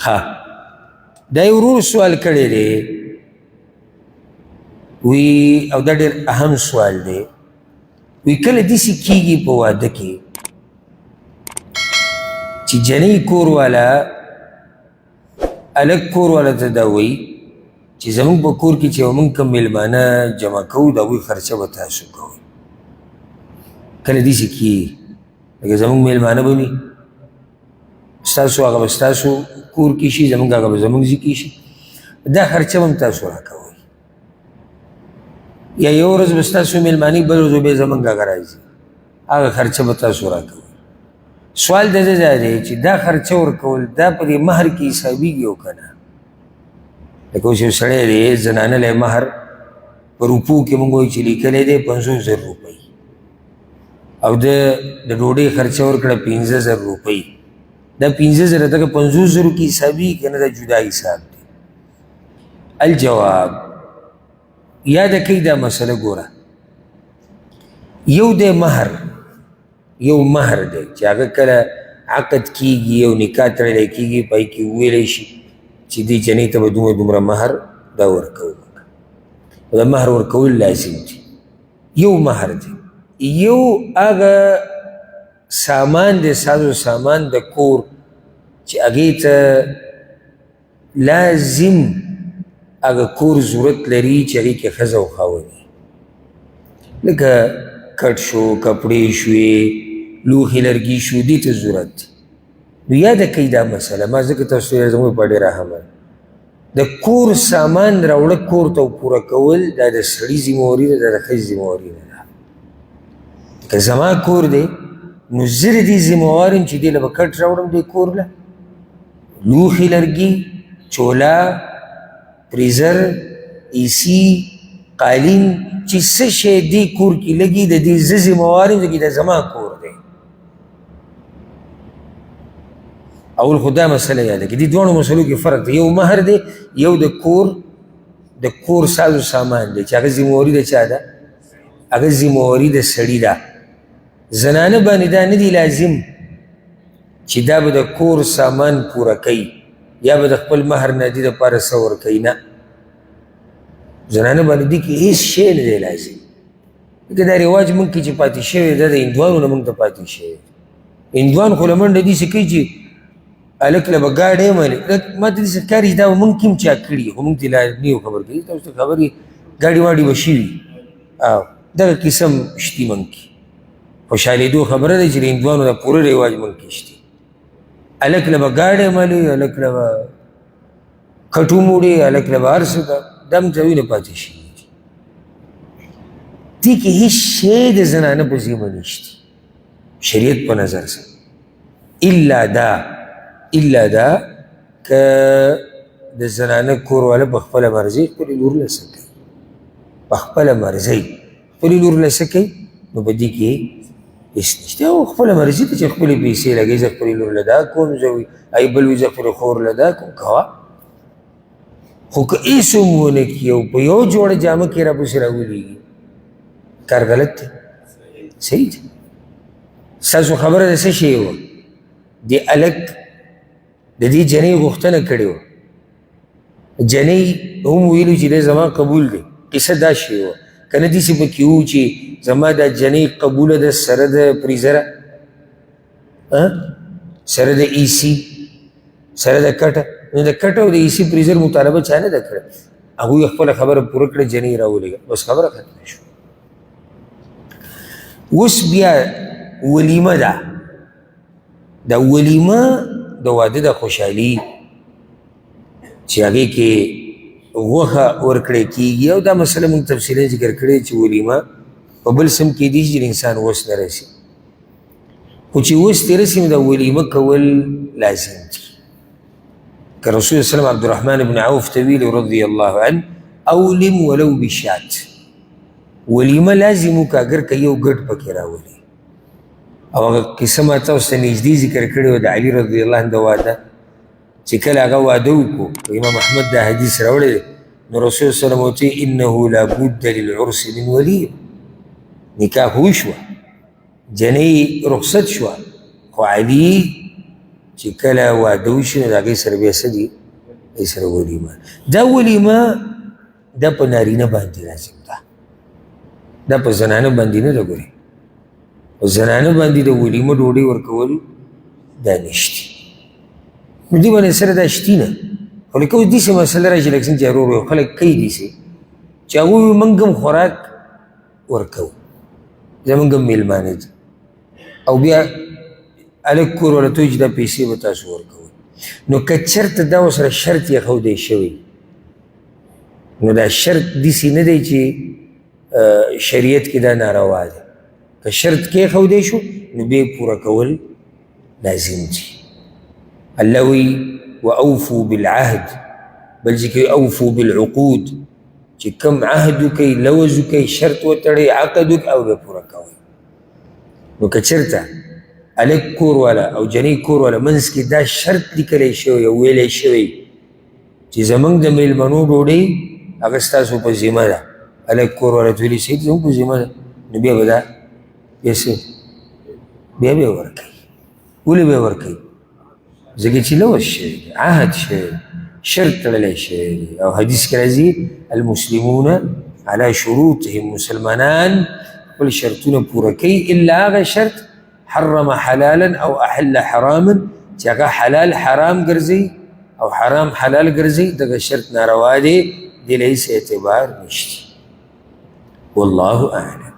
ها دا یو ورور سوال کړی دی وی او دا ډېر اهم سوال دی وی کله داسې کېږي په واده کې چې جنۍ کور والا الګ کور والا ته دا وایي چې زموږ په کور کې چې موږ کوم میلمانه جمع کوو د هغوی خرچه به تاسو کوئ کله داسې کېږي لکه زموږ میلمانه به وي ستاسو هغه به ستاسو کور کې شي زموږ هغه به زموږ ځای کې شي دا خرچه به هم تاسو راکوئ یا یو ورځ به ستاسو میلماني بل ورځ به زموږ هغه راځي هغه خرچه به تاسو راکوئ سوال د دې ځای دی چې دا خرچه ورکول دا په دې مهر کې حسابېږي او که نه لکه اوس یو سړی دی زنانه له مهر په روپو کې موږ وایو چې لیکلی دی 50,000 روپۍ او د ډوډۍ خرچه ورکړه 15,000 روپۍ دا 15,000 دغه 50,000 کې حسابېږي که نه دا جدا حساب دی الجواب یاده کوي دا مسله ګوره یو دی مهر یو مهر دی چې هغه کله عقد کیږي او نکاح تړلی کیږي پای کې وویلی شي چې دې جنۍ ته به دومره مهر دا ورکوو دا مهر ورکول لازم دي یو مهر دی یو هغه سامان دی سازو سامان د کور چې هغې ته لازم هغه کور ضرورت لري چې هغې کې ښځه او خاوند لکه کټ شو کپړې شوې لوښي لرګي شو دې ته ضرورت دی نو یاده کوي دا مسله ما ځکه تاسو ته زموږ په ډېره اهمه د کور سامان راوړه کور ته پوره کول دا د سړي ذمهواري ده دا د ښځې ذمهواري نه ده که زما کور دی نو زه د دې ذمهوار یم چې دې له به کټ راوړم دې کور له لوښي لرګي چولا فریزر ایسی قالین چې څه شی دې کور کې لګي د دې زه ذمهوار یم ځکه دا زما کور دی اول خو دا مسله یاده کړئ دې دواړو مسلو کې فرق دی یو مهر دی یو د کور سازو سامان دی چې هغه ذمهواري د چا ده هغه ذمهواري د سړي ده زنانه باندې دا نه دی لازم چې دا به د کور سامان پوره کوي یا به د خپل مهر نه دې دپاره څه ورکوي نه زنانه باندې دې کې هېڅ شی نه دی لازم لکه دا رواج موږ کې چې پاتې شوی دا د هندوانو نه موږ ته پاتې شوی هندوان خو له منډه داسې کوي چې هلک له به ګاډی مالي ما ته داسې ښکاري دا به موږ کې هم چا کړي خو موږ ته لا نه یو خبر کوي تاسو ته خبر وي ګاډي واډي به شوي او دغه قسم شتي موږ کې خوشحالېدو خبره ده چې د هندوانو دا پوره رواج موږ کې شتي هلک له به ګاډی مالي هلک له به کټو موړي هلک له به هر څه ده دا هم ځایونه پاتې شوي دي دې کې هېڅ شی د زنانه په ذمه نشته شریعت په نظر سره الا دا که د زنانه کور والا په خپله مرضۍ خپلې لور له څه کوي په خپله مرضۍ خپلې لور له څه کوي نو په دې کې هېڅ نشته او خپله مرضي ته چې خپلې پیسې لګوي زه خپلې لور له دا کوم زه ای بل وي زه خپلې خور له دا کوم کوه خو که هېڅ هم ونه کړي او په یو جوړه جامه کې راپسې راولېږي کار غلط دی صحیح دی ستاسو خبره د څه شی وه د هلک د دې جنۍ غوښتنه کړې وه جنۍ هم ویلو چې دی زما قبول دی قصه دا شی وه که نه داسې پکې وو چې زما دا جنۍ قبوله ده سره د فریزره سره د ایسي سره د کټه نو د کټ او د ایسي فریزر مطالبه چا نه ده کړې هغوی خپله خبره پوره کړه جنۍ راولېږه بس خبره ختمه شوه اوس بیا ولیمه ده دا ولیمه د واده د خوشحالي چې هغې کې غوښه ورکړی کېږي او دا مسله موږ تفصیلا ذکر کړې چې ولیمه په بل سم کېدی شي چې د انسان وس نه رسي خو چې وس دې رسي نو دا ولیمه کول لازم دي که رسول وسلم عبدالرحمن بن عوف ته ویلي رضی الله عنه اولم ولو بشات ولیمه لازم وکړه اګر که یو ګډ پکې راولي او هغه قصه ما تاسو ته نږدې ذکر کړې وه د علي رضی الله عنه د واده چې کله هغه واده وکړو امام احمد دا حدیث راوړی دی نو رسول وسلم ورته انه لابد للعرس من ولي نکاح وشوه جنۍ رخصت شوه خو علي چې کله واده وشي نو د هغې سره بیا څه دي هغې سره ولیمه دا ولیمه دا په نارینه باندې لازم ده دا په زنانه باندې نه ده ګورې په زنانه باندې د ولیمه ډوډۍ ورکول دا نشته نو دې باندې سره دا شتي نه خو لکه اوس داسې مسله را چې لکه څنګه چې ورو ورو خلک کوي داسې چې هغوی موږ هم خوراک ورکوو زموږ هم میلمانه دي او بیا هلک کور والا ته وایي چې دا پیسې به تاسو ورکوئ نو که چېرته دا ورسره شرط ایښودی شوی نو دا شرط داسې نه دی چې شریعت کې دا ناروا دی که شرط کېښودی شو نو بیا پوره کول لازم دي الله وی واوفوا بالعهد بل چې کوي اوفوا بالعقود چې کم عهد وکئ لوز وکئ شرط وتړئ عقد وکئ او بیا پوره کوئ نو که چېرته هلک کور والا او جنۍ کور والا منځ کې دا شرط لیکلی شوی او ویلی شوی چې زموږ د میلمنو ډوډۍ هغه ستاسو په ذمه ده هلک کور والا ته ویلي صحیح زموږ په ذمه ده نو بیا به دا بیا څه بیا به یې ورکوي ولې به یې ورکوي ځکه چې لوز شوی دی عهد شوی شرط تړلی شوی دی او حدیث کې راځي المسلمون على شروطهم مسلمانان خپل شرطونه پوره کوي الا هغه شرط حرم حلالا او احل حراما چې هغه حلال حرام ګرځي او حرام حلال ګرځي دغه شرط ناروا دی دی له هیڅ اعتبار نشته والله اعلم